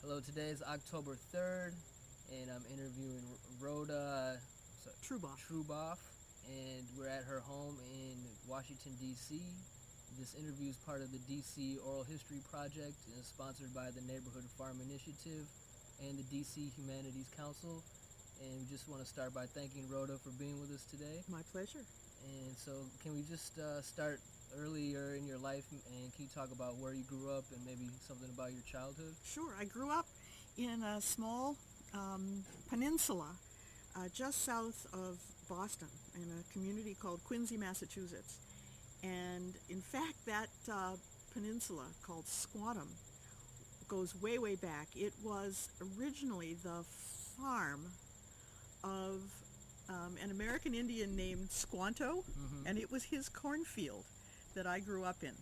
Hello, today is October 3rd, and I'm interviewing Rhoda Trooboff. Trooboff, and we're at her home in Washington, D.C. This interview is part of the D.C. Oral History Project and is sponsored by the Neighborhood Farm Initiative and the D.C. Humanities Council. And we just want to start by thanking Rhoda for being with us today. My pleasure. And so, can we just start earlier in your life, and can you talk about where you grew up and maybe something about your childhood? Sure. I grew up in a small peninsula just south of Boston in a community called Quincy, Massachusetts. And in fact, that peninsula called Squantum goes way, way back. It was originally the farm of an American Indian named Squanto, and it was his cornfield that I grew up in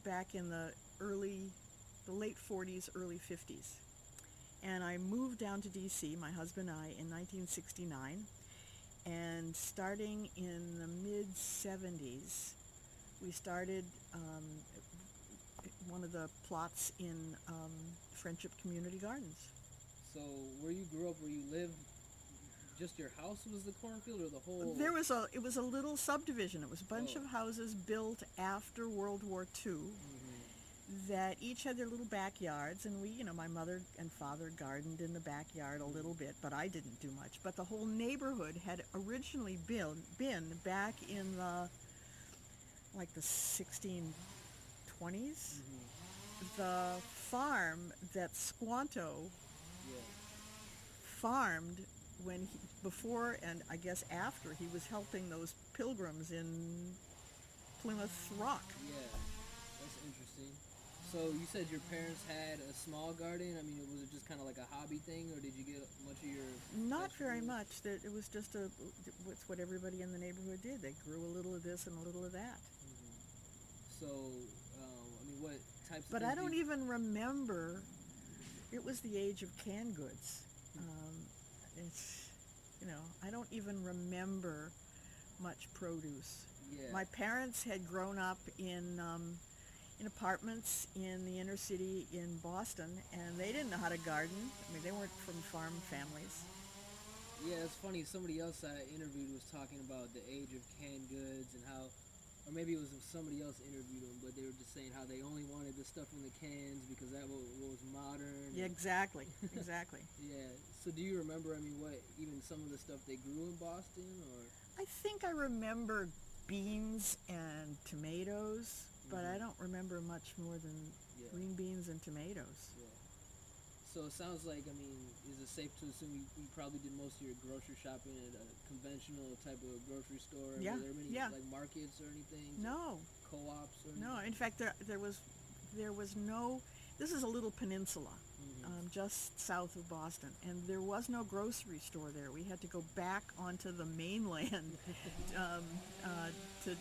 back in the late 40s, early 50s. And I moved down to D.C., my husband and I, in 1969. And starting in the mid-70s, we started one of the plots in Friendship Community Gardens. So, where you grew up, where you lived, just your house was the cornfield, or the whole? It was a little subdivision. It was a bunch of houses built after World War II that each had their little backyards, and my mother and father gardened in the backyard a little bit, but I didn't do much. But the whole neighborhood had originally been back in the 1620s. The farm that Squanto farmed before and I guess after he was helping those pilgrims in Plymouth Rock. Yeah, that's interesting. So you said your parents had a small garden. I mean, was it just kind of like a hobby thing, or did you get much of your? Not very much. That it was just it's what everybody in the neighborhood did. They grew a little of this and a little of that. So, I mean, what types? But of I don't even remember. It was the age of canned goods. It's, I don't even remember much produce. Yeah. My parents had grown up in apartments in the inner city in Boston, and they didn't know how to garden. I mean, they weren't from farm families. Yeah, it's funny. Somebody else I interviewed was talking about the age of canned goods and how, or maybe it was somebody else interviewed them, but they were just saying how they only wanted the stuff from the cans because that was modern. Yeah, exactly, exactly. Yeah. So do you remember, I mean, what, even some of the stuff they grew in Boston, or? I think I remember beans and tomatoes, but I don't remember much more than green beans and tomatoes. Yeah. So it sounds like, I mean, is it safe to assume you probably did most of your grocery shopping at a conventional type of grocery store? Yeah. Were there many like markets or anything? No. Co-ops or anything? No. In fact, there was no. This is a little peninsula, just south of Boston, and there was no grocery store there. We had to go back onto the mainland to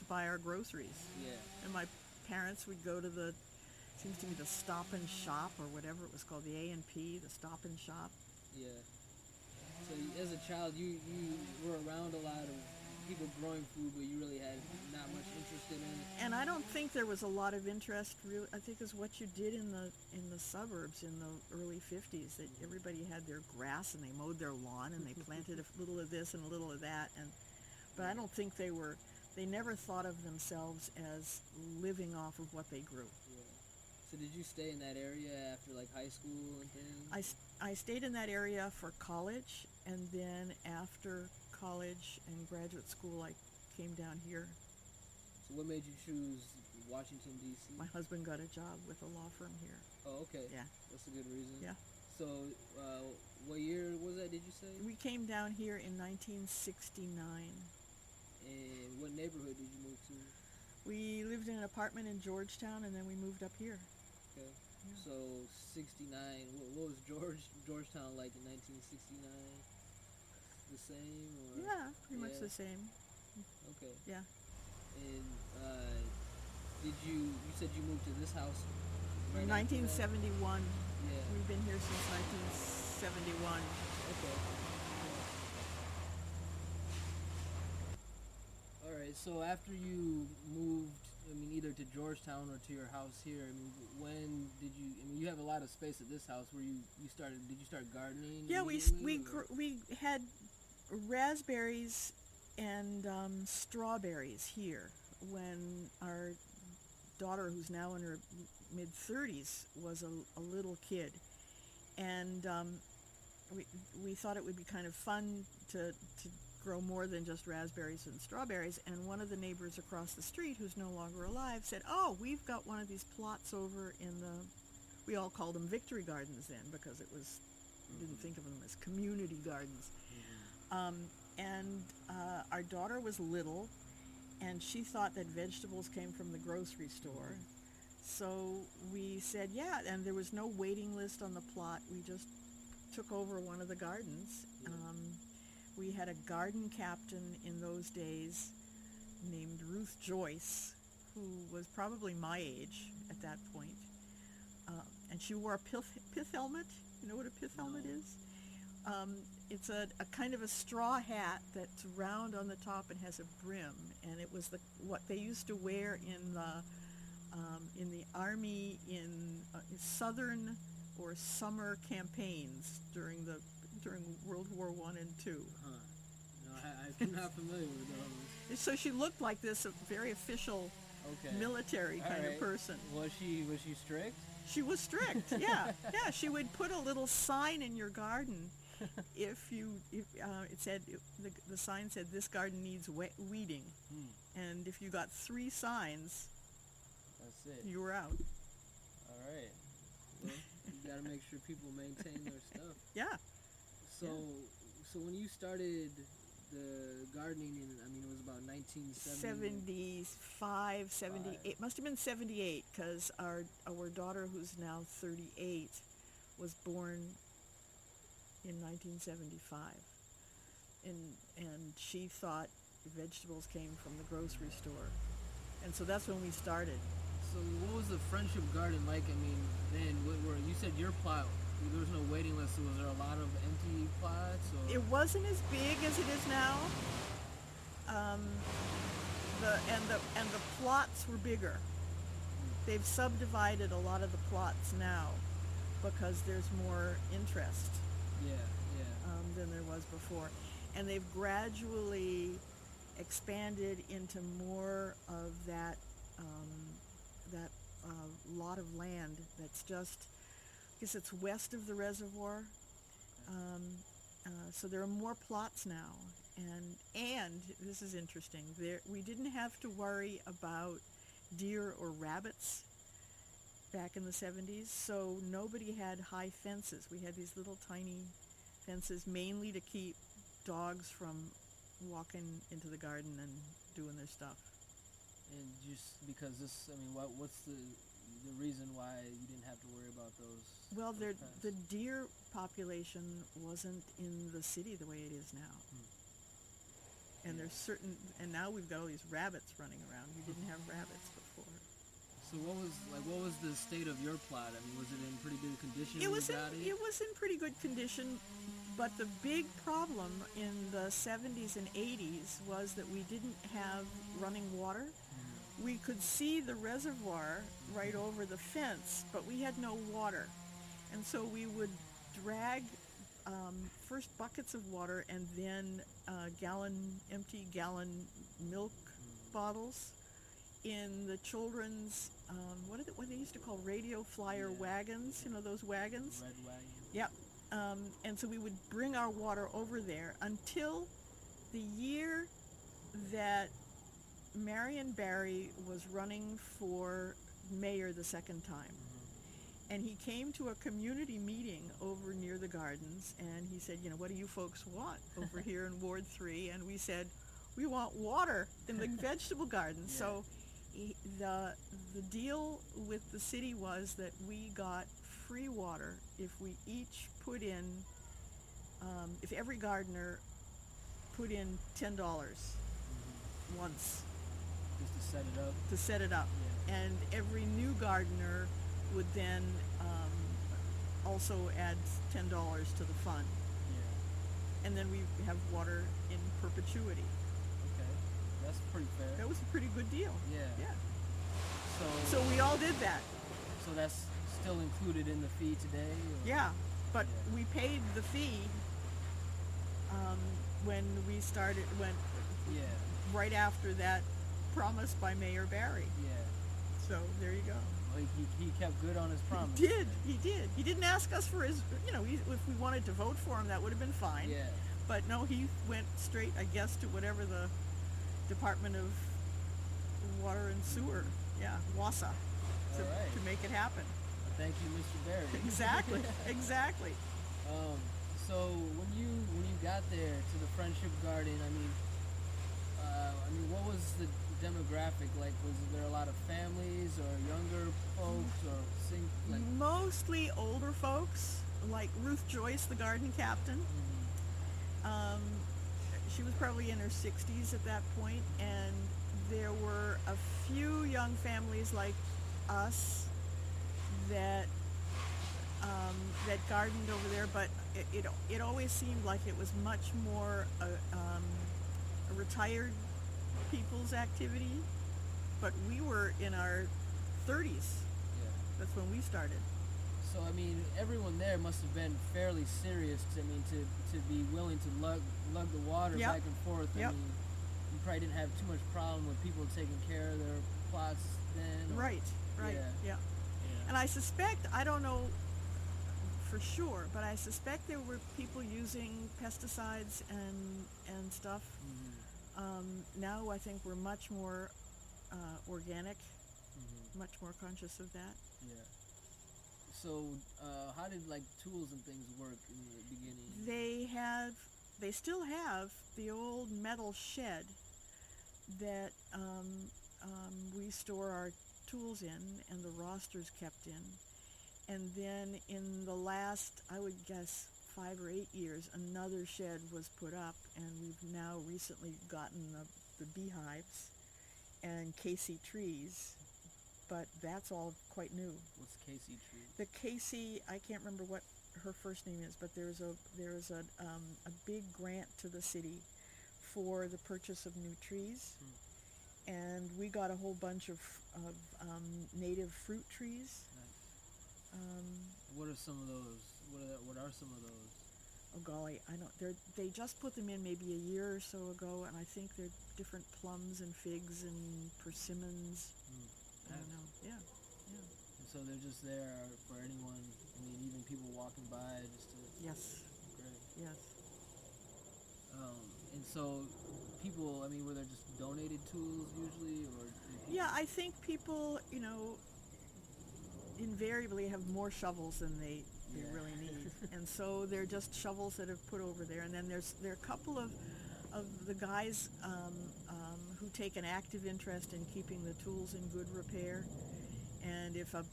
buy our groceries. Yeah. And my parents would go to seems to be the Stop and Shop or whatever it was called, the A&P, the Stop and Shop. Yeah. So as a child, you were around a lot of people growing food, but you really had not much interest in it. And I don't think there was a lot of interest. Really, I think is what you did in the suburbs in the early 50s. That everybody had their grass and they mowed their lawn and they planted a little of this and a little of that. But I don't think they never thought of themselves as living off of what they grew. Yeah. So did you stay in that area after like high school and things? I stayed in that area for college, and then after college and graduate school, I came down here. So what made you choose Washington, D.C.? My husband got a job with a law firm here. Oh, okay. Yeah. That's a good reason. Yeah. So what year was that, did you say? We came down here in 1969. And what neighborhood did you move to? We lived in an apartment in Georgetown, and then we moved up here. Okay. Yeah. So 69, what was Georgetown like in 1969? The same? Or? Yeah, pretty much the same. Okay. Yeah. And you said you moved to this house right 1971. Yeah. We've been here since 1971. Okay. All right, so after you moved I mean, either to Georgetown or to your house here. I mean, when did you? I mean, you have a lot of space at this house. Where you started? Did you start gardening? Yeah, immediately, or- we had raspberries and strawberries here when our daughter, who's now in her mid-30s, was a little kid, and we thought it would be kind of fun to grow more than just raspberries and strawberries. And one of the neighbors across the street, who's no longer alive, said, "Oh, we've got one of these plots over in the," we all called them victory gardens then, because it was, we didn't think of them as community gardens. And our daughter was little, and she thought that vegetables came from the grocery store. So we said, yeah, and there was no waiting list on the plot. We just took over one of the gardens. We had a garden captain in those days named Ruth Joyce, who was probably my age at that point. And she wore a pith helmet. You know what a pith helmet is? It's a kind of a straw hat that's round on the top and has a brim, and it was what they used to wear in the army in southern or summer campaigns during World War I and II. Huh. No, I'm not familiar with those. So she looked like this, a very official military kind of person. Was she strict? She was strict, yeah. Yeah, she would put a little sign in your garden. It said, the sign said, "This garden needs weeding." And if you got 3 signs, that's it. you were out. All right. Well, you got to make sure people maintain their stuff. Yeah. So when you started the gardening I mean, it was about 1970. 75, 78, must have been 78, because our daughter, who's now 38, was born in 1975, and she thought vegetables came from the grocery store, and so that's when we started. So what was the Friendship Garden like? I mean, then you said your plot, there was no waiting list, so was there a lot of empty plots? Or? It wasn't as big as it is now. The plots were bigger. They've subdivided a lot of the plots now because there's more interest. Yeah. Than there was before, and they've gradually expanded into more of that lot of land that's just, I guess it's west of the reservoir. So there are more plots now, and this is interesting. We didn't have to worry about deer or rabbits back in the 70s, so nobody had high fences. We had these little tiny fences, mainly to keep dogs from walking into the garden and doing their stuff. And just because what's the reason why you didn't have to worry about those? Well, the deer population wasn't in the city the way it is now. And and now we've got all these rabbits running around. We didn't have rabbits before. So what was the state of your plot? I mean, was it in pretty good condition? It was in pretty good condition, but the big problem in the 70s and 80s was that we didn't have running water. We could see the reservoir right over the fence, but we had no water. And so we would drag first buckets of water and then empty gallon milk bottles in the children's, what they used to call radio flyer wagons, those wagons? Red wagon. Yep. And so we would bring our water over there until the year that Marion Barry was running for mayor the second time. And he came to a community meeting over near the gardens, and he said, what do you folks want over here in Ward 3? And we said, we want water in the vegetable garden. Yeah. So the deal with the city was that we got free water if we each put in, if every gardener put in $10 once. Just to set it up? To set it up. Yeah. And every new gardener would then also add $10 to the fund. Yeah. And then we have water in perpetuity. Okay. That's pretty fair. That was a pretty good deal. Yeah. Yeah. So we all did that. So that's still included in the fee today? Or? Yeah, but Yeah. we paid the fee when we started, Yeah. right after that promise by Mayor Barry. Yeah. So there you go. Well, he kept good on his promise. He did. Then. He did. He didn't ask us for his. If we wanted to vote for him, that would have been fine. Yeah. But no, he went straight, I guess, to whatever the Department of Water and Sewer, WASA, to Right. make it happen. Well, thank you, Mr. Barry. Exactly. Exactly. So when you got there to the Friendship Garden, I mean, what was the demographic like? Was there a lot of families or younger folks or Mostly older folks, like Ruth Joyce, the garden captain. Mhm. She was probably in her 60s at that point, and there were a few young families like us that gardened over there, but it always seemed like it was much more a retired people's activity. But we were in our 30s. Yeah. That's when we started. So I mean, everyone there must have been fairly serious. To be willing to lug the water Yep. back and forth. Yep. I mean, you probably didn't have too much problem with people taking care of their plots then. Right. Yeah. Yeah. And I suspect, I don't know for sure, but I suspect there were people using pesticides and stuff. Mm-hmm. Now I think we're much more organic, Mm-hmm. much more conscious of that. Yeah. So, how did tools and things work in the beginning? They still have the old metal shed that we store our tools in, and the roster's kept in. And then in the last, I would guess, 5 or 8 years, another shed was put up, and we've now recently gotten the beehives and Casey trees, but that's all quite new. What's Casey tree? The Casey, I can't remember what her first name is, but there's a big grant to the city for the purchase of new trees, and we got a whole bunch of native fruit trees. Nice. What are some of those? What are some of those? Oh golly, I don't. They just put them in maybe a year or so ago, and I think they're different plums and figs and persimmons. I don't know. Yeah. And so they're just there for anyone. I mean, even people walking by just to. Yes. Great. Yes. And so people, I mean, were there just donated tools usually, or? Yeah, I think people, invariably have more shovels than they really need, and so they're just shovels that have put over there. And then there are a couple of the guys who take an active interest in keeping the tools in good repair. And if a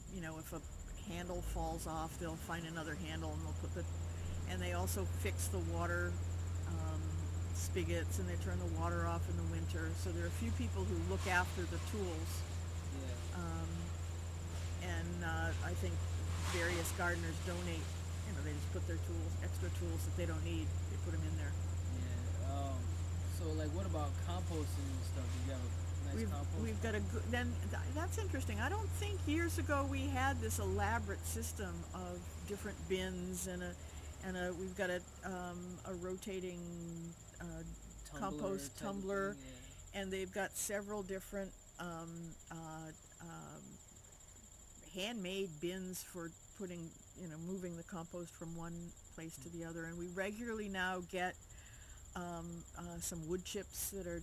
handle falls off, they'll find another handle and they'll and they also fix the water spigots, and they turn the water off in the winter. So there are a few people who look after the tools. Yeah. And I think various gardeners donate, they just put their extra tools that they don't need, they put them in there. Yeah. So what about composting and stuff? Do you have a nice compost? We've got that's interesting. I don't think years ago we had this elaborate system of different bins and we've got a rotating compost tumbler, and they've got several different handmade bins for putting, moving the compost from one place to the other. And we regularly now get some wood chips that are,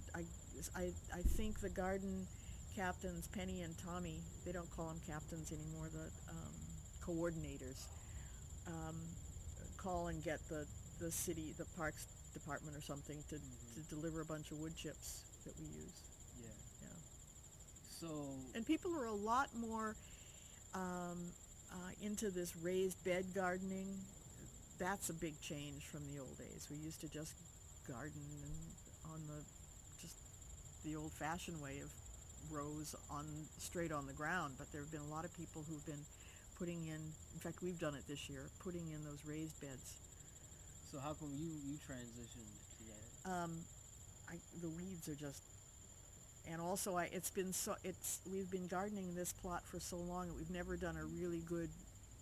I think the garden captains, Penny and Tommy, they don't call them captains anymore, the coordinators, call and get the city, the parks department or something to deliver a bunch of wood chips that we use. Yeah. Yeah. So. And people are a lot more into this raised bed gardening. That's a big change from the old days. We used to just garden on the old-fashioned way of rows straight on the ground, but there have been a lot of people who've been putting in fact we've done it this year, putting in those raised beds. So how come you transitioned to that? The weeds are just And also, we've been gardening this plot for so long that we've never done a really good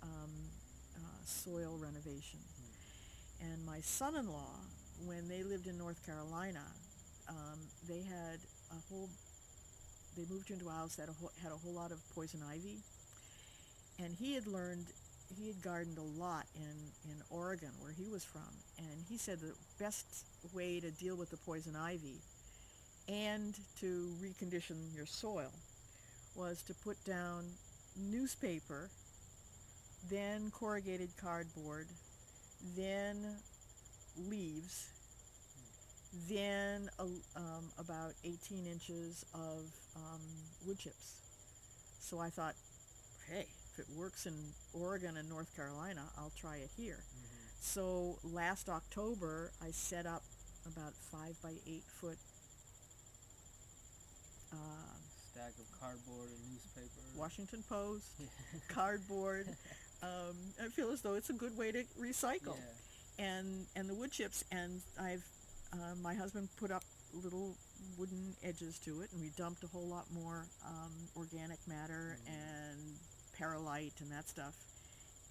um, soil renovation. And my son-in-law, when they lived in North Carolina, they had they moved into a house that had a whole lot of poison ivy, and he had gardened a lot in Oregon, where he was from, and he said the best way to deal with the poison ivy and to recondition your soil was to put down newspaper, then corrugated cardboard, then leaves, then about 18 inches of wood chips. So I thought, hey, if it works in Oregon and North Carolina, I'll try it here. So last October, I set up about 5 by 8 foot Stack of cardboard and newspaper. Washington Post, cardboard. I feel as though it's a good way to recycle. Yeah. And the wood chips, and my husband put up little wooden edges to it, and we dumped a whole lot more organic matter and perlite and that stuff.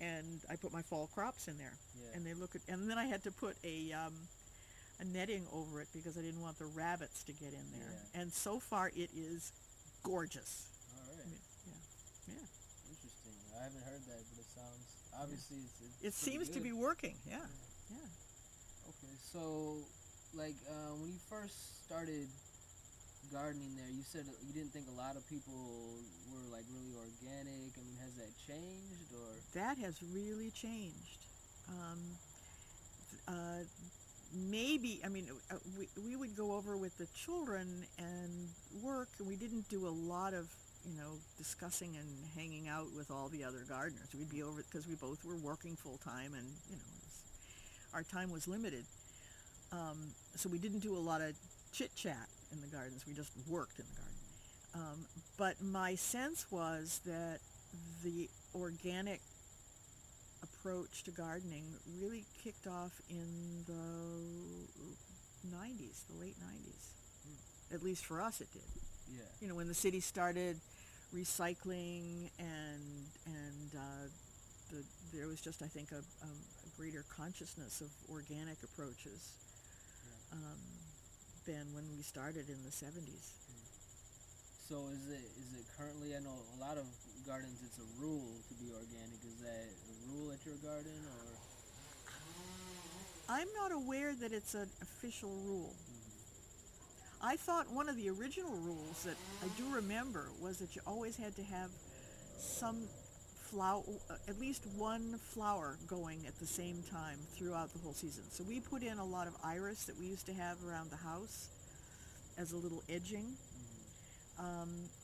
And I put my fall crops in there, and and then I had to put a netting over it because I didn't want the rabbits to get in there. Yeah. And so far, it is gorgeous. All right. I mean, yeah. Interesting. I haven't heard that, but it sounds obviously it's It seems good. to be working. Yeah. Okay, so like when you first started gardening there, you said you didn't think a lot of people were like really organic. I mean, has that changed or? That has really changed. Maybe, I mean, we would go over with the children and work, and we didn't do a lot of, discussing and hanging out with all the other gardeners. We'd be over, because we both were working full-time, and, our time was limited. So we didn't do a lot of chit-chat in the gardens. We just worked in the garden. But my sense was that the organic approach to gardening really kicked off in the 90s, the late 90s. At least for us it did. Yeah. When the city started recycling and there was just, I think, a greater consciousness of organic approaches than when we started in the 70s. So is it currently, I know a lot of gardens it's a rule to be organic. Is that a rule at your garden or? I'm not aware that it's an official rule. I thought one of the original rules that I do remember was that you always had to have some at least one flower going at the same time throughout the whole season. So we put in a lot of iris that we used to have around the house as a little edging.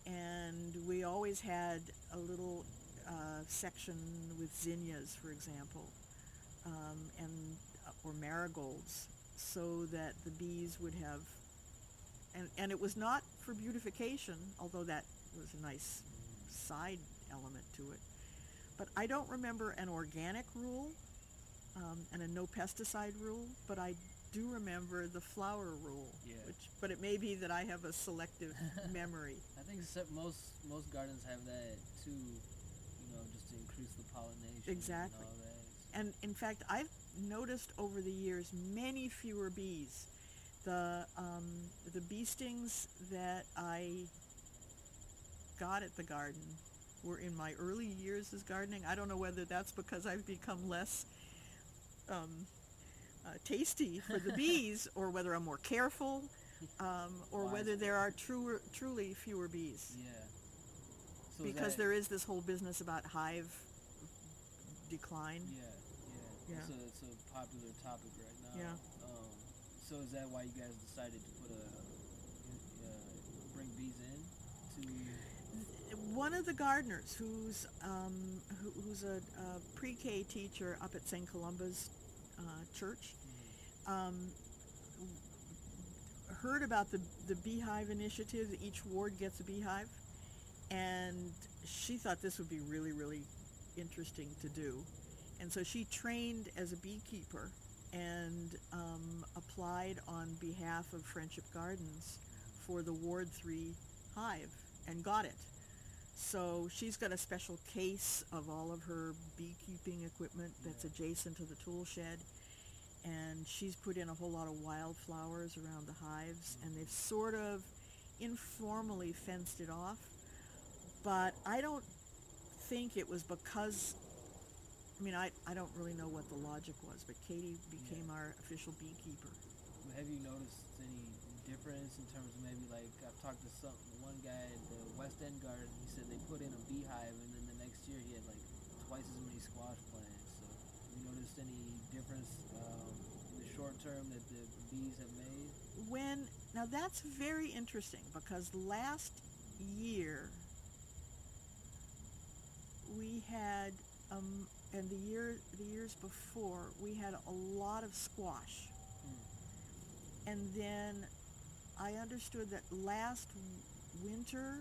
And we always had a little section with zinnias, for example, or marigolds, so that the bees would have, and it was not for beautification, although that was a nice side element to it. But I don't remember an organic rule and a no pesticide rule, but I do remember the flower rule. Yeah. But it may be that I have a selective memory. I think most gardens have that too, just to increase the pollination. Exactly. And all that. And in fact, I've noticed over the years many fewer bees. The bee stings that I got at the garden were in my early years as gardening. I don't know whether that's because I've become less tasty for the bees, or whether I'm more careful, or whether there are truly fewer bees. Yeah. So because there is this whole business about hive decline. Yeah. It's a popular topic right now. Yeah. So is that why you guys decided to bring bees in to? One of the gardeners who's a pre-K teacher up at St. Columba's church heard about the beehive initiative, that each ward gets a beehive, and she thought this would be really, really interesting to do. And so she trained as a beekeeper and applied on behalf of Friendship Gardens for the Ward 3 hive and got it. So she's got a special case of all of her beekeeping equipment that's adjacent to the tool shed, and she's put in a whole lot of wildflowers around the hives, and they've sort of informally fenced it off. But I don't think it was because, I mean, I don't really know what the logic was, but Katie became our official beekeeper. Have you noticed any difference in terms of maybe, like, I've talked to one guy at the West End Garden. He said they put in a beehive, and then the next year he had like twice as many squash plants. So have you noticed any difference in the short term that the bees have made? Now that's very interesting, because last year we had, and the years before, we had a lot of squash. And then I understood that last winter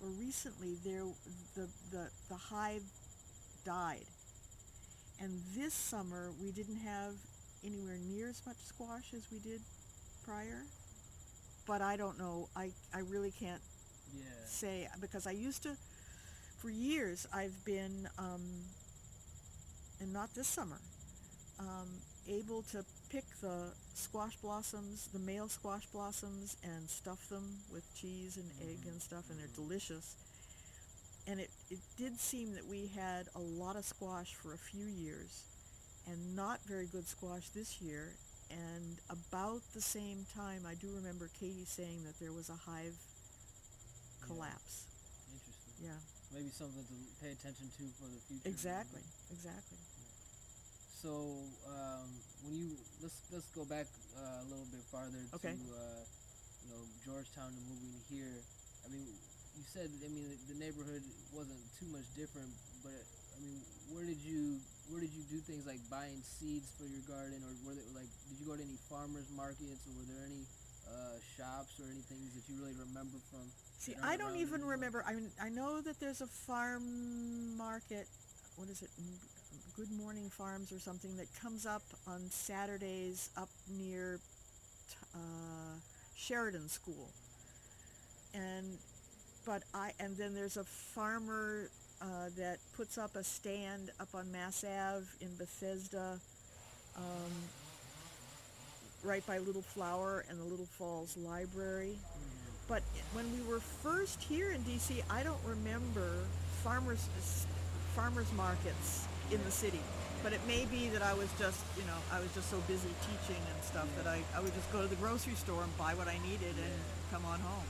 or recently the hive died. And this summer we didn't have anywhere near as much squash as we did prior. But I don't know. I really can't say, because I used to, for years I've been, and not this summer, able to pick the squash blossoms, the male squash blossoms, and stuff them with cheese and egg and stuff, and they're delicious. And it did seem that we had a lot of squash for a few years and not very good squash this year. And about the same time, I do remember Katie saying that there was a hive collapse. Interesting. Yeah. Maybe something to pay attention to for the future. Exactly. So when you let's go back a little bit farther to Georgetown and moving here. I mean, you said, I mean, the neighborhood wasn't too much different, but I mean, where did you do things like buying seeds for your garden, or did you go to any farmers markets, or were there any shops or any things that you really remember from? See, I don't even remember. I mean, I know that there's a farm market. What is it? Good Morning Farms or something that comes up on Saturdays up near Sheridan School. And then there's a farmer that puts up a stand up on Mass Ave in Bethesda, right by Little Flower and the Little Falls Library. But when we were first here in DC, I don't remember farmers markets in the city. But it may be that I was just so busy teaching and stuff that I would just go to the grocery store and buy what I needed and come on home.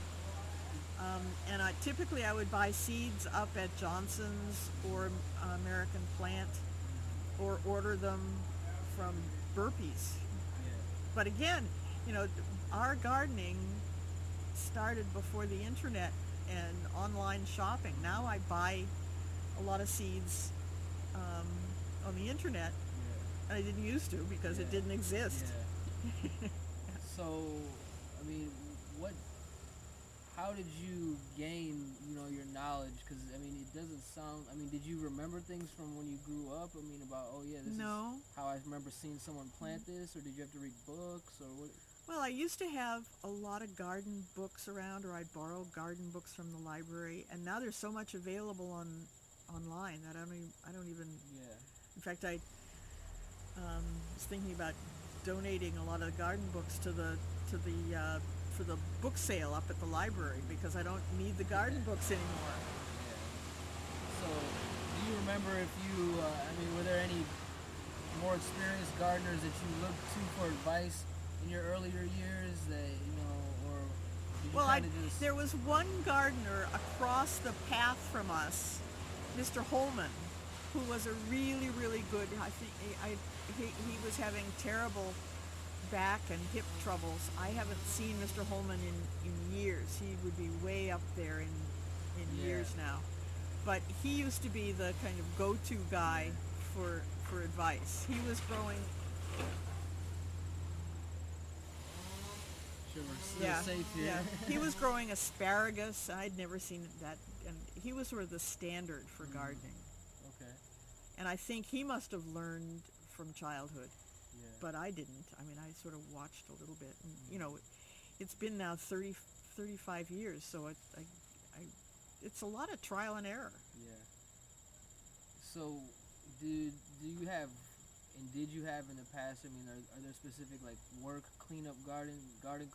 And typically I would buy seeds up at Johnson's or American Plant, or order them from Burpees. But again, our gardening started before the internet and online shopping. Now I buy a lot of seeds on the internet, and I didn't used to because it didn't exist. So, I mean, how did you gain, your knowledge? Because, I mean, it doesn't sound, I mean, did you remember things from when you grew up? I mean, about, this is how I remember seeing someone plant this, or did you have to read books, or what? Well, I used to have a lot of garden books around, or I'd borrow garden books from the library, and now there's so much available online that I don't even. In fact, I was thinking about donating a lot of garden books for the book sale up at the library, because I don't need the garden books anymore. So, do you remember if were there any more experienced gardeners that you looked to for advice in your earlier years that, or did you there was one gardener across the path from us, Mr. Holman, who was a really, really good, I think he was having terrible back and hip troubles. I haven't seen Mr. Holman in years. He would be way up there in years now. But he used to be the kind of go-to guy for advice. He was growing... Sure, we're still safe here. He was growing asparagus. I'd never seen that. And he was sort of the standard for gardening. Okay. And I think he must have learned from childhood. But I didn't. I mean, I sort of watched a little bit. And, it's been now 35 35 years, so it's a lot of trial and error. Yeah. So, do you have, and did you have in the past? I mean, are there specific like work cleanup, garden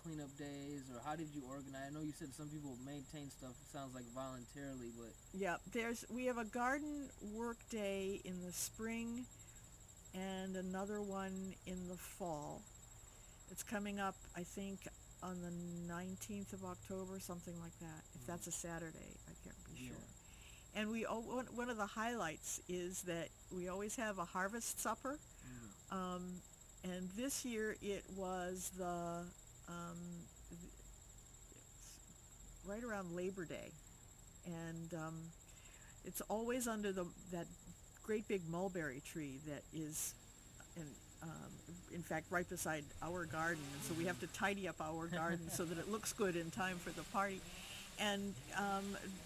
cleanup days, or how did you organize? I know you said some people maintain stuff. It sounds like voluntarily, but Yeah, we have a garden work day in the spring and another one in the fall. It's coming up, I think, on the 19th of October, something like that. If that's a Saturday, I can't be sure. And one of the highlights is that we always have a harvest supper. And this year it was right around Labor Day. And it's always under that great big mulberry tree that is in fact right beside our garden, and so we have to tidy up our garden so that it looks good in time for the party. And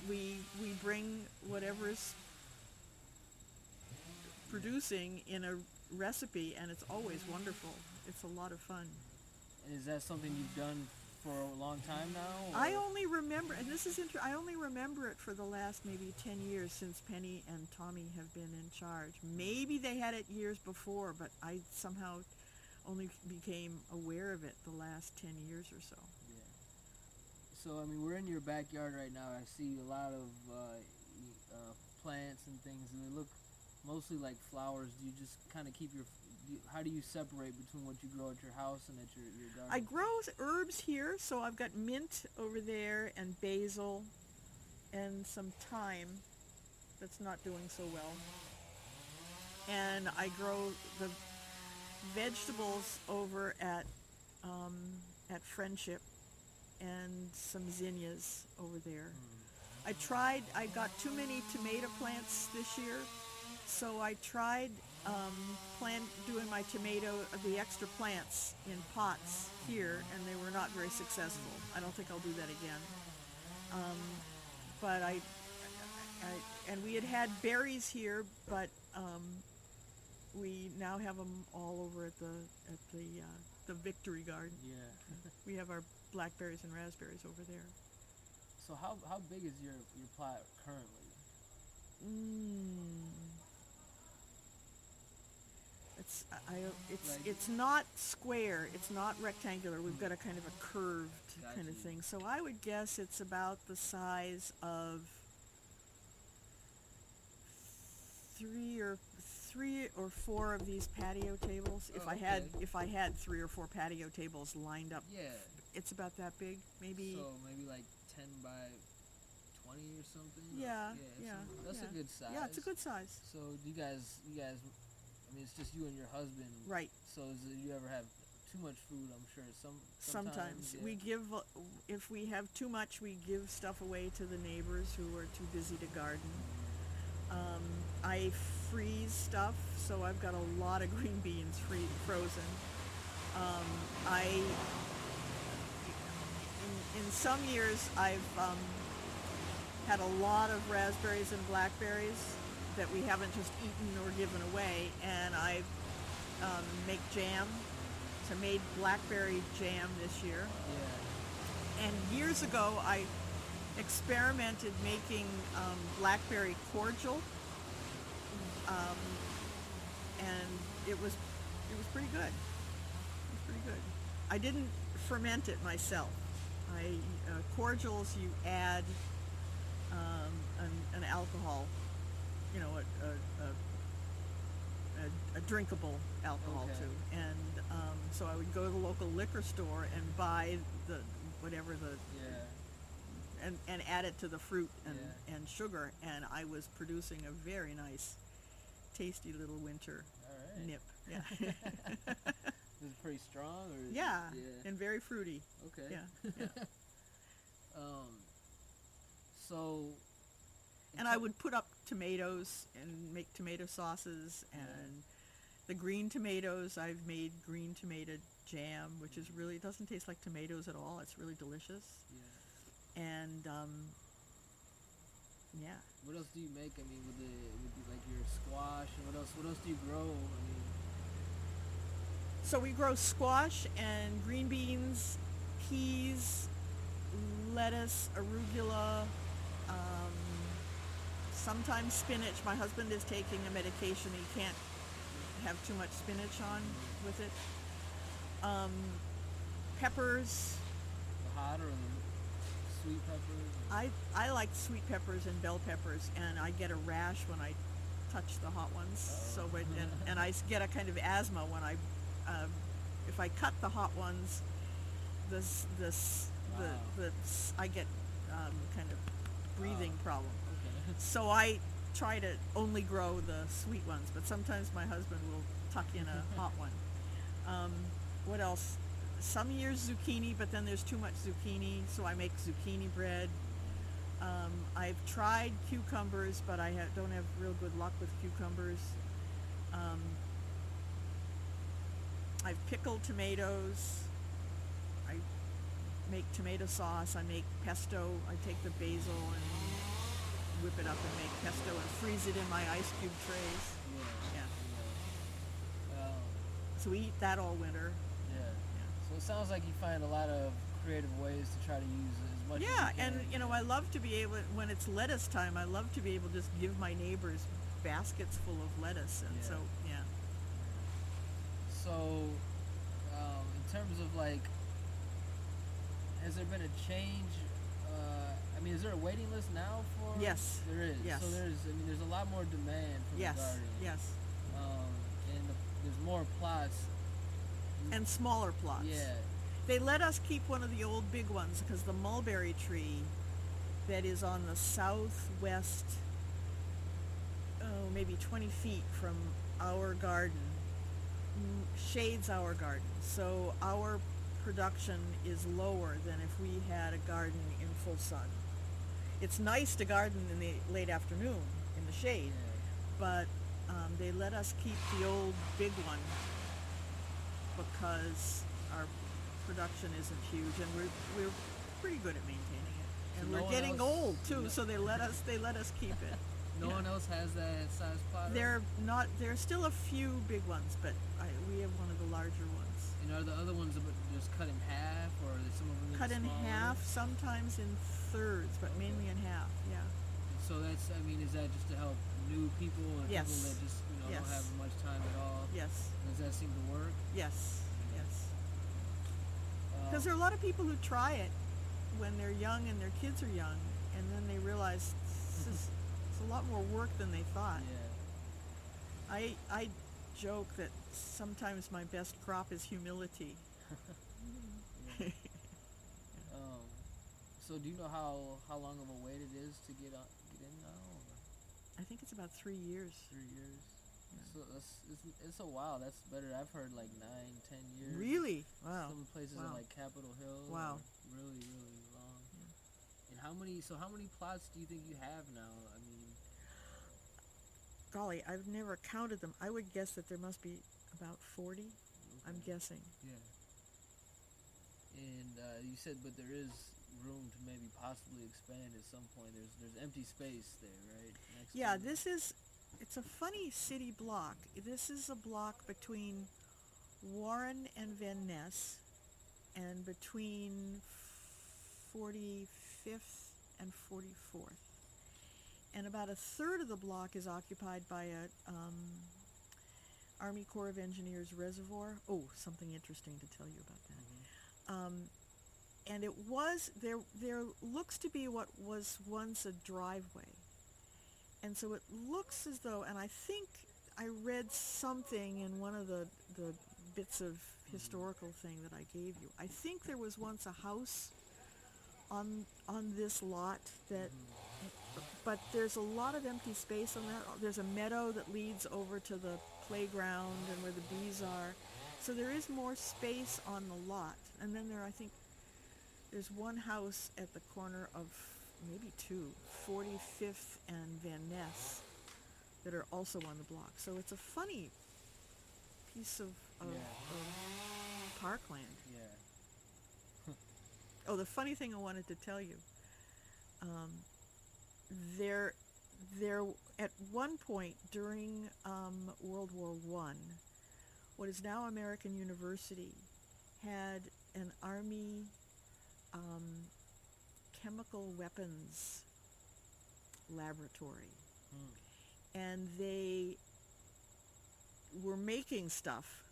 we bring whatever's producing in a recipe, and it's always wonderful. It's a lot of fun. and is that something you've done for a long time now? Or? I only remember, and this is I only remember it for the last maybe 10 years since Penny and Tommy have been in charge. Maybe they had it years before, but I somehow only became aware of it the last 10 years or so. Yeah. So, I mean, we're in your backyard right now. I see a lot of plants and things, and they look mostly like flowers. Do you just kind of keep how do you separate between what you grow at your house and at your garden? I grow herbs here, so I've got mint over there and basil and some thyme that's not doing so well. And I grow the vegetables over at Friendship and some zinnias over there. I got too many tomato plants this year, so I tried doing my the extra plants in pots here, and they were not very successful. I don't think I'll do that again. But and we had berries here, but we now have them all over at the Victory Garden. Yeah. We have our blackberries and raspberries over there. So how big is your plot currently? It's not square. It's not rectangular. We've got a kind of a curved kind of thing. So I would guess it's about the size of three or four of these patio tables. If I had 3 or 4 patio tables lined up, Yeah. it's about that big, maybe. So maybe like 10 by 20 or something. Yeah. That's a good size. Yeah, it's a good size. So do you guys, I mean, it's just you and your husband. Right. So do you ever have too much food? I'm sure sometimes. Yeah. We give, if we have too much, we give stuff away to the neighbors who are too busy to garden. I freeze stuff, so I've got a lot of green beans frozen. In some years, I've had a lot of raspberries and blackberries that we haven't just eaten or given away, and I make jam. So I made blackberry jam this year. Yeah. And years ago, I experimented making blackberry cordial, and it was pretty good. It was pretty good. I didn't ferment it myself. Cordials, you add an alcohol, a drinkable alcohol Okay. too, and so I would go to the local liquor store and buy and add it to the fruit and sugar, and I was producing a very nice, tasty little winter All right. nip. Yeah. Is it pretty strong or? Yeah, and very fruity. Okay. Yeah. So. And I would put up tomatoes and make tomato sauces, and the green tomatoes, I've made green tomato jam, which is really, doesn't taste like tomatoes at all. It's really delicious. Yeah. And yeah. What else do you make? I mean, with like your squash, and what else do you grow? I mean. So we grow squash and green beans, peas, lettuce, arugula, um, sometimes spinach. My husband is taking a medication. He can't have too much spinach on with it. Um, peppers. The hot or the sweet peppers? I like sweet peppers and bell peppers, and I get a rash when I touch the hot ones. So and I get a kind of asthma when if I cut the hot ones, Wow. I get kind of breathing problem. Okay. So I try to only grow the sweet ones, but sometimes my husband will tuck in a hot one. What else? Some years zucchini, but then there's too much zucchini, so I make zucchini bread. I've tried cucumbers, but I don't have real good luck with cucumbers. I've pickled tomatoes. I make tomato sauce. I make pesto. I take the basil and whip it up and make pesto and freeze it in my ice cube trays. Yeah. Yeah. Yeah. So we eat that all winter. Yeah. Yeah. So it sounds like you find a lot of creative ways to try to use as much as Yeah, you can. and I love to be able, when it's lettuce time, I love to be able to just give my neighbors baskets full of lettuce, and Yeah. so yeah. So, in terms of like, has there been a change? I mean, is there a waiting list now for? Yes. There is. Yes. So there's a lot more demand for Yes, the garden. yes, And there's more plots. and smaller plots. Yeah. They let us keep one of the old big ones because the mulberry tree that is on the southwest, maybe 20 feet from our garden, shades our garden. So our production is lower than if we had a garden in full sun. It's nice to garden in the late afternoon in the shade, but they let us keep the old big one because our production isn't huge, and we're pretty good at maintaining it, and So no we're one getting else- old too. So they let us keep it. No Yeah. one else has that size plot. There's still a few big ones, but we have one of the larger ones. And are the other ones just cut in half, or are some of them even Cut in smaller? half, sometimes in thirds, but Okay. mainly in half. Yeah. So that's, I mean, is that just to help new people and Yes. people that just Yes. don't have much time at all? Yes. Does that seem to work? Yes. Yes. Because there are Um, a lot of people who try it when they're young and their kids are young, and then they realize it's a lot more work than they thought. Yeah. I joke that sometimes my best crop is humility. Yeah. So do you know how long of a wait it is to get in now? Or I think it's about 3 years. 3 years. Yeah. So it's a while. That's better. I've heard like 9, 10 years. Really? Wow. Some places Wow. are like Capitol Hill. Wow. Are really, really long. Yeah. And how many plots do you think you have now? I mean, Golly, I've never counted them. I would guess that there must be about 40. I'm okay. guessing. Yeah. And you said, but there is room to maybe possibly expand at some point. There's empty space there, right? Next Yeah, to it's a funny city block. This is a block between Warren and Van Ness, and between 45th and 44th. And about a third of the block is occupied by a Army Corps of Engineers reservoir. Oh, something interesting to tell you about that. Mhm. And it was, there looks to be what was once a driveway. And so it looks as though, and I think I read something in one of the bits of historical thing that I gave you. I think there was once a house on this lot that, but there's a lot of empty space on that. There's a meadow that leads over to the playground and where the bees are. So there is more space on the lot. And then I think there's one house at the corner of, maybe two, 45th and Van Ness, that are also on the block. So it's a funny piece of parkland. Yeah. Oh, the funny thing I wanted to tell you, there at one point during World War I, what is now American University had an Army chemical weapons laboratory. Hmm. And they were making stuff,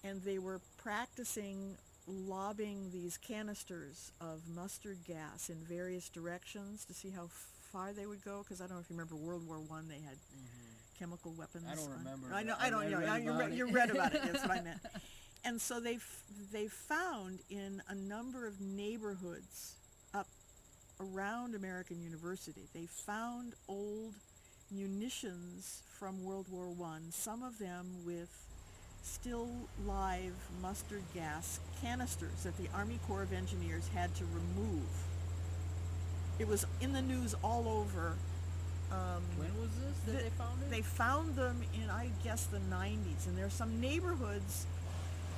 and they were practicing lobbing these canisters of mustard gas in various directions to see how far they would go, because I don't know if you remember World War I, they had chemical weapons. I don't remember. I don't know. You read about it. That's what I meant. And so they found in a number of neighborhoods up around American University, they found old munitions from World War I, some of them with still live mustard gas canisters that the Army Corps of Engineers had to remove. It was in the news all over. When was this that they found it? They found them in, I guess, the 90s. And there's some neighborhoods,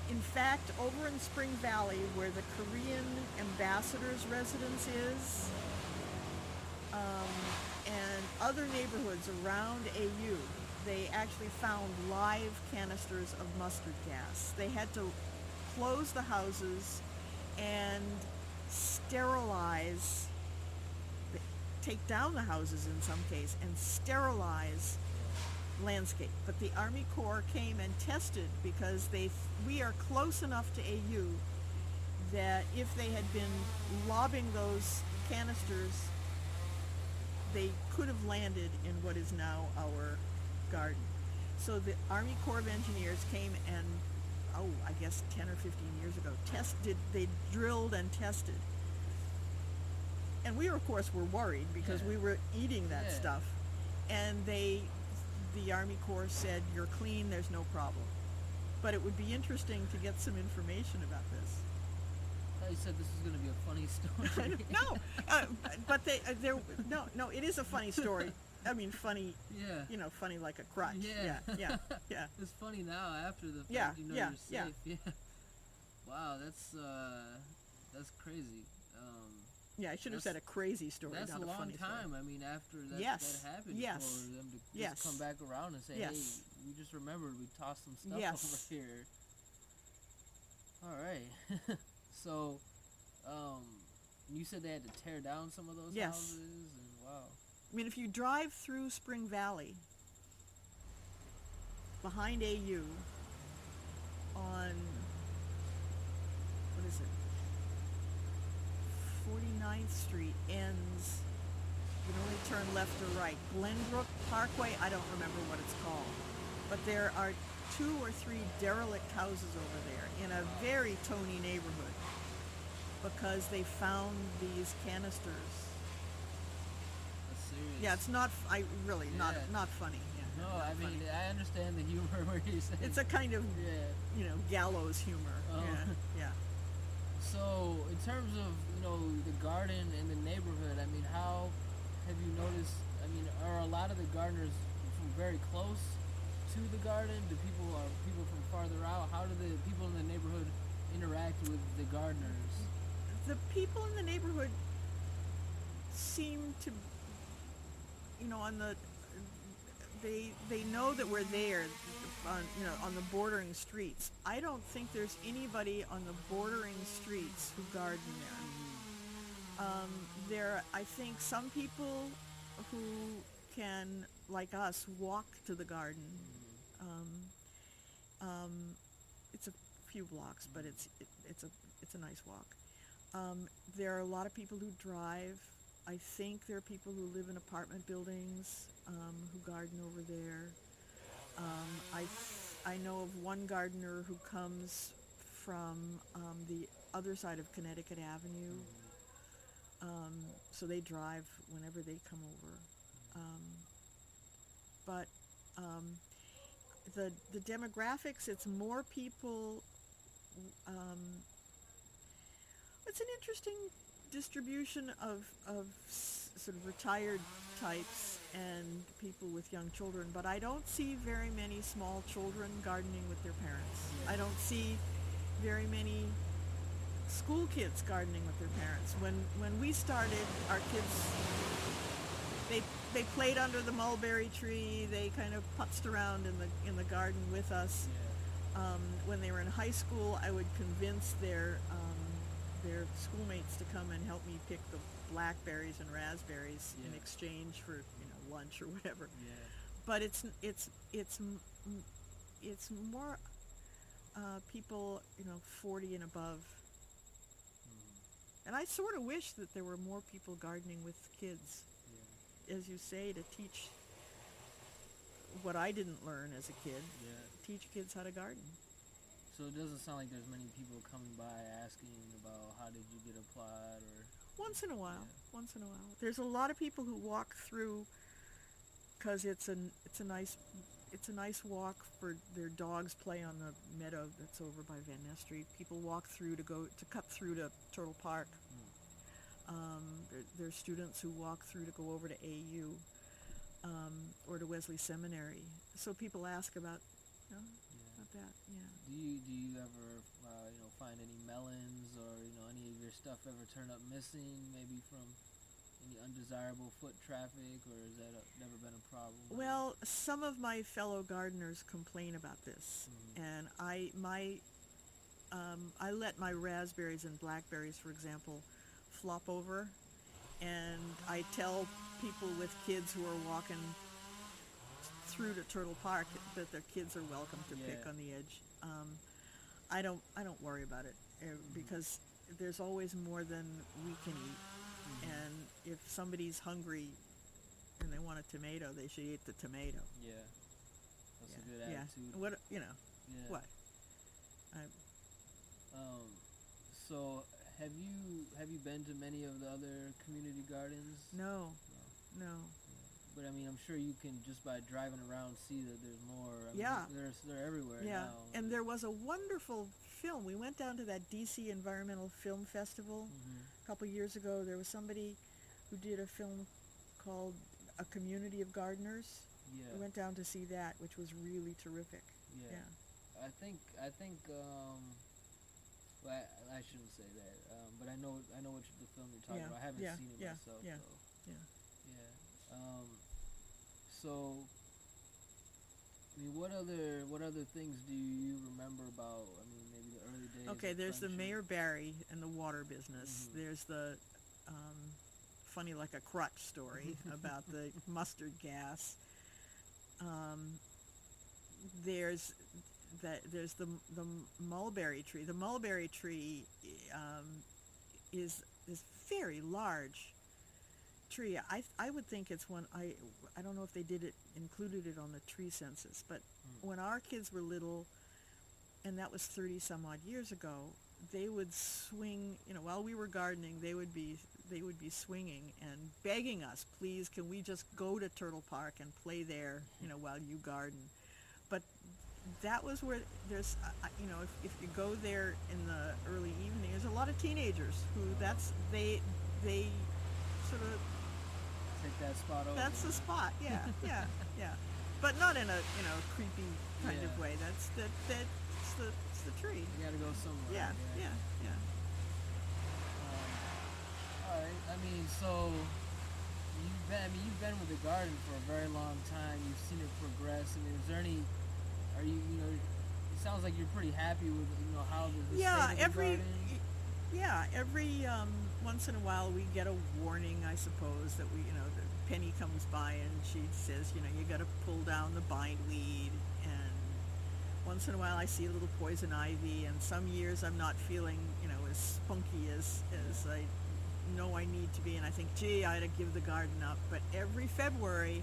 in fact, over in Spring Valley, where the Korean ambassador's residence is, and other neighborhoods around AU, they actually found live canisters of mustard gas. They had to close the houses and sterilize, take down the houses in some case, and sterilize landscape. But the Army Corps came and tested, because we are close enough to AU that if they had been lobbing those canisters, they could have landed in what is now our garden. So the Army Corps of Engineers came and, I guess 10 or 15 years ago, they drilled and tested. And we, of course, were worried because we were eating that stuff. And the Army Corps said, you're clean, there's no problem. But it would be interesting to get some information about this. I thought you said this was going to be a funny story. No, but no, it is a funny story. I mean, funny, funny like a crutch. Yeah. It's funny now after the fact, you're safe. Yeah. Wow, that's crazy. Yeah, I should have said a crazy story. That's not a long funny time. Story. I mean, after that happened, for them to just come back around and say, hey, we just remembered we tossed some stuff over here. All right. So, you said they had to tear down some of those houses, and wow. I mean, if you drive through Spring Valley, behind AU, on, what is it, 49th Street ends, you can only turn left or right. Glenbrook Parkway, I don't remember what it's called, but there are 2 or 3 derelict houses over there in a very Tony neighborhood, because they found these canisters. That's serious. Yeah, it's not, not funny. Yeah, no, not I mean, funny. I understand the humor where you say. It's a kind of, gallows humor. Yeah. So, in terms of, the garden and the neighborhood, I mean, how have you noticed, are a lot of the gardeners from very close to the garden? Are people from farther out? How do the people in the neighborhood interact with the gardeners? The people in the neighborhood seem to, they know that we're there, on the bordering streets. I don't think there's anybody on the bordering streets who garden there. There are, I think, some people who can, like us, walk to the garden. It's a few blocks, but it's a nice walk. There are a lot of people who drive. I think there are people who live in apartment buildings who garden over there. I know of one gardener who comes from the other side of Connecticut Avenue, so they drive whenever they come over. But the demographics, it's more people. It's an interesting distribution of sort of retired types and people with young children, but I don't see very many small children gardening with their parents. I don't see very many school kids gardening with their parents. When we started, our kids, they played under the mulberry tree. They kind of putzed around in the garden with us. When they were in high school, I would convince their their schoolmates to come and help me pick the blackberries and raspberries in Yeah. exchange for lunch or whatever. Yeah. But it's more people 40 and above. Mm. And I sort of wish that there were more people gardening with kids, Yeah. as you say, to teach what I didn't learn as a kid. Yeah. Teach kids how to garden. So it doesn't sound like there's many people coming by asking about how did you get applied or. Once in a while. Yeah. Once in a while. There's a lot of people who walk through because it's a nice walk for their dogs play on the meadow that's over by Van Ness Street. People walk through to cut through to Turtle Park. There's students who walk through to go over to AU or to Wesley Seminary. So people ask about Yeah. that. Yeah. Do you ever find any melons or any of your stuff ever turn up missing? Maybe from any undesirable foot traffic, or has that never been a problem? Well, some of my fellow gardeners complain about this, and I let my raspberries and blackberries, for example, flop over, and I tell people with kids who are walking through to Turtle Park that their kids are welcome to pick on the edge. I don't worry about it because there's always more than we can eat. And if somebody's hungry and they want a tomato, they should eat the tomato. Yeah, that's a good attitude. What Yeah. What? So have you been to many of the other community gardens? No. Yeah. But I mean, I'm sure you can just by driving around see that there's more. I mean, they're everywhere now. And there was a wonderful film. We went down to that DC Environmental Film Festival a couple years ago. There was somebody who did a film called A Community of Gardeners. Yeah. We went down to see that, which was really terrific. Yeah. I think well, I shouldn't say that, but I know what the film you're talking about. I haven't seen it myself. Yeah. So, I mean, what other things do you remember about? I mean, maybe the early days. Okay, of there's the friendship? Mayor Barry and the water business. There's the funny like a crutch story about the mustard gas. There's the mulberry tree. The mulberry tree is this very large tree. I would think it's one. I don't know if they included it on the tree census, but when our kids were little, and that was 30 some odd years ago, they would swing. While we were gardening, they would be swinging and begging us, please, can we just go to Turtle Park and play there, while you garden. But that was where there's, if you go there in the early evening, there's a lot of teenagers who they sort of take that spot over. That's the spot, yeah. But not in a creepy kind of way. It's the tree. You gotta go somewhere. Yeah. All right. I mean, so you've been with the garden for a very long time. You've seen it progress. I mean, is there any? Are you It sounds like you're pretty happy with how the state of the garden. Every once in a while we get a warning, I suppose, that the Penny comes by and she says, you got to pull down the bindweed, and once in a while I see a little poison ivy, and some years I'm not feeling, as spunky as I know I need to be, and I think, gee, I ought to give the garden up. But every February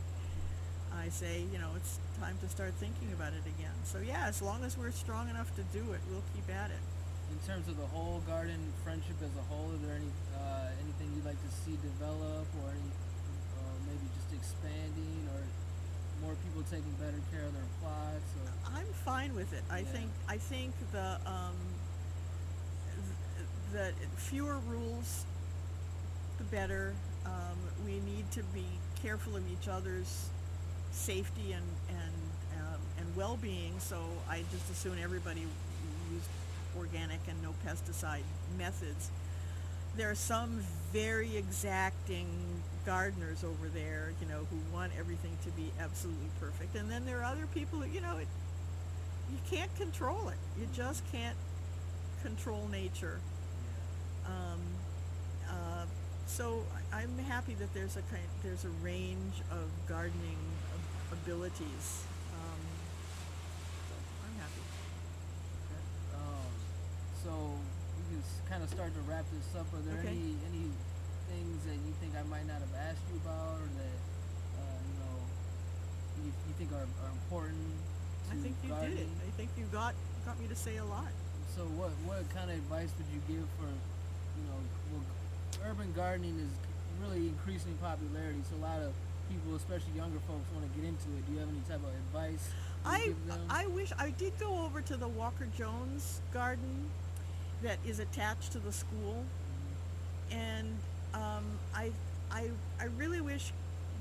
I say, it's time to start thinking about it again. So as long as we're strong enough to do it, we'll keep at it. In terms of the whole garden friendship as a whole, is there anything you'd like to see develop, or maybe just expanding, or more people taking better care of their plots? Or? I'm fine with it. I think the fewer rules, the better. We need to be careful of each other's safety and well-being. So I just as soon everybody use organic and no pesticide methods. There are some very exacting gardeners over there, who want everything to be absolutely perfect. And then there are other people who, you can't control it. You just can't control nature. Um, so I'm happy that there's a range of gardening abilities. So I'm happy. Okay. So we can kind of start to wrap this up. Are there Okay. any things that you think I might not have asked you about, or that you think are important to I think you did it. gardening? I think you got me to say a lot. So what kind of advice would you give for, well, urban gardening is really increasing popularity, so a lot of people, especially younger folks, want to get into it. Do you have any type of advice you give them? I wish I did go over to the Walker Jones garden that is attached to the school, and I I really wish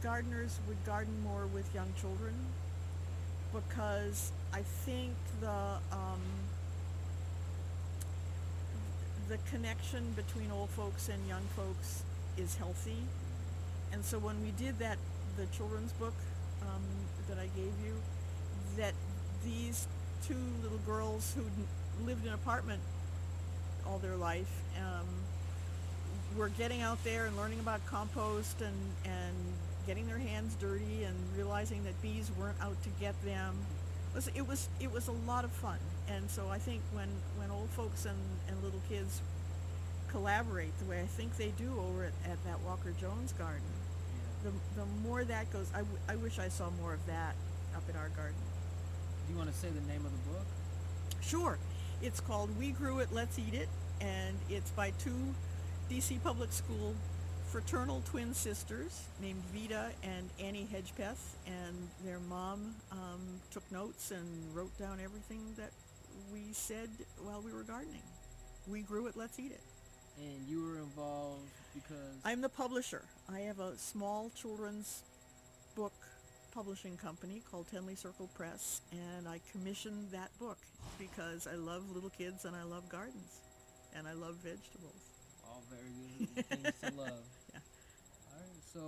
gardeners would garden more with young children, because I think the connection between old folks and young folks is healthy. And so when we did the children's book that I gave you, that these two little girls who lived in an apartment all their life were getting out there and learning about compost and getting their hands dirty and realizing that bees weren't out to get them. It was a lot of fun. And so I think when old folks and little kids collaborate the way I think they do over at that Walker Jones garden, the more that goes. I wish I saw more of that up in our garden. Do you want to say the name of the book? Sure. It's called We Grew It, Let's Eat It, and it's by two DC Public School fraternal twin sisters named Vida and Annie Hedgepeth, and their mom took notes and wrote down everything that we said while we were gardening. We Grew It, Let's Eat It. And you were involved because... I'm the publisher. I have a small children's book publishing company called Tenley Circle Press, and I commissioned that book because I love little kids and I love gardens and I love vegetables. All very good things to love. Yeah. All right, so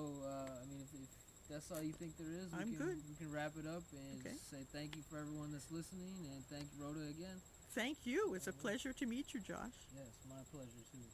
if that's all you think there is, we can wrap it up and say thank you for everyone that's listening, and thank you, Rhoda, again. Thank you. It's a pleasure to meet you, Josh. Yes, my pleasure too.